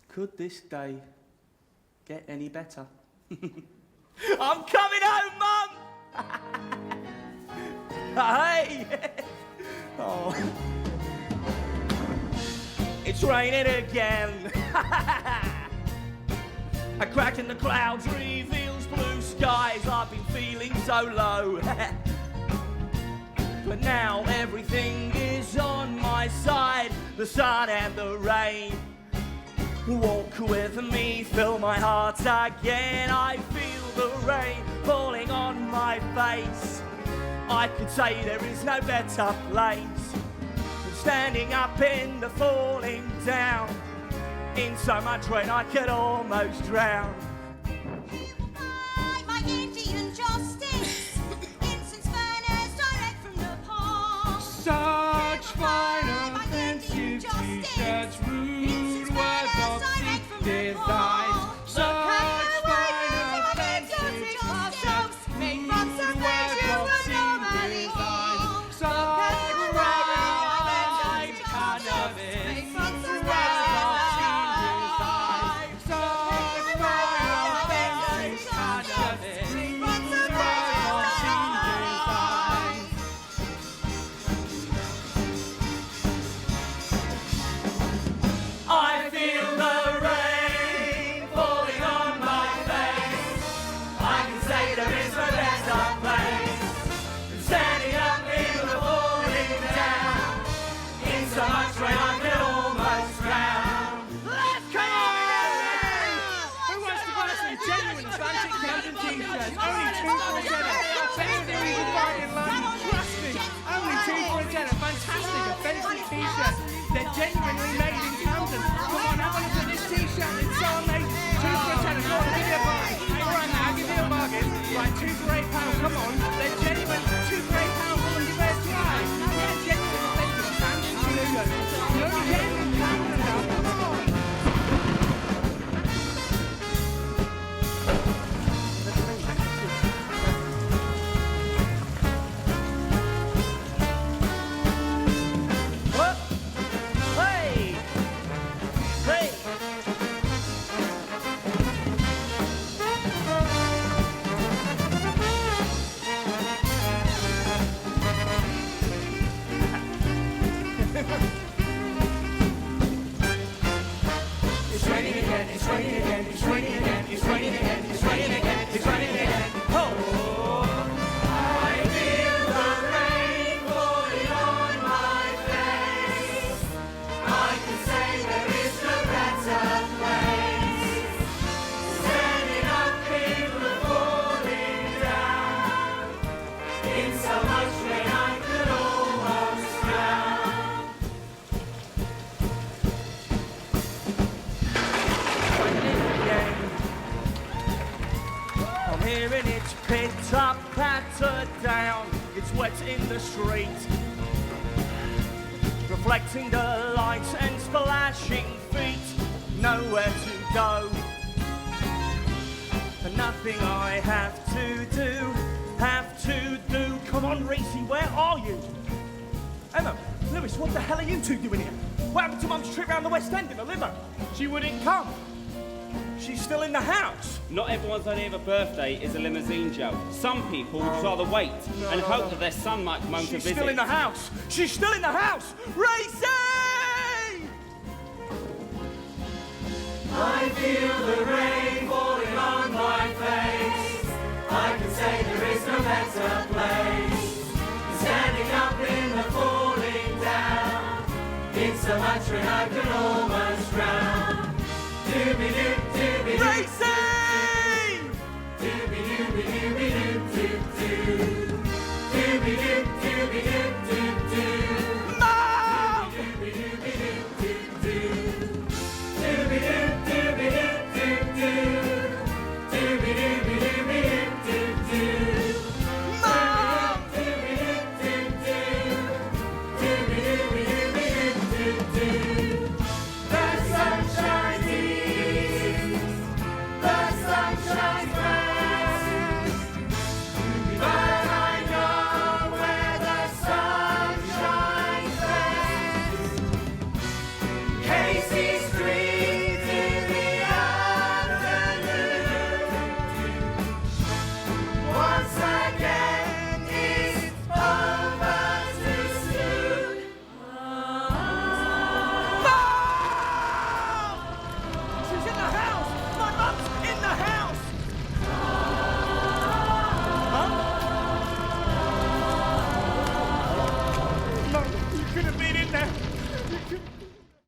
Could this day get any better? I'm coming home, Mum! Hey! Oh. It's raining again. A crack in the clouds reveals blue skies. I've been feeling so low. But now everything is on my side. The sun and the rain. Walk with me, fill my heart again. I feel the rain falling on my face. I could say there is no better place than standing up in the falling down, in so much rain I could almost drown. My Indian justice, incense burners direct from the pond. Such fine offensive t-shirts, rude words of sick design. Such fine offensive t-shirts, rude words of sick design. Such fine cannabis, words of sick design. Such fine offensive cannabis, words of I feel the rain falling on my face. I can say there is no better place than standing up in the falling down, in so much rain I can almost drown. Let's go! Who wants to buy some genuine Atlantic Camden t-shirts? Only two for a tenner. Better than you can buy in London. Trust me. Only two for a tenner. Fantastic, offensive t-shirts. They're genuinely made in Camden. Come on, have a look at this t-shirt. It's so amazing. Two for a tenner. Go on, I'll give you a bargain. All right, now, I'll give you a bargain. Right, two for £8. Come on. They're genuine. Two for £8. Come on, give it a try. Yeah, genuine authentic Camden t-shirts. You only get it in Camden now. Come on. What? Hey! Hey! It's raining again, it's raining again, it's raining again, it's raining again, it's raining again, it's raining again. Oh! I feel the rain falling on my face. I can say there is no better place. Standing up in the falling down, in so much rain I could almost drown. I'm hearing its pitter patter down. It's wet in the street, reflecting the lights and splashing feet. Nowhere to go, and nothing I have to do. Come on, Reese, where are you? Emma, Lewis, what the hell are you two doing here? What happened to Mum's trip round the West End in the limo? She wouldn't come. She's still in the house. Not everyone's only birthday is a limousine, Joe. Some people would rather wait and hope that their son might come home to She's visit. still in the house. She's still in the house. Racy! I feel the rain falling on my face. I can say there is no better place than standing up in the falling down, in so much rain I can almost drown. Doobie-doo.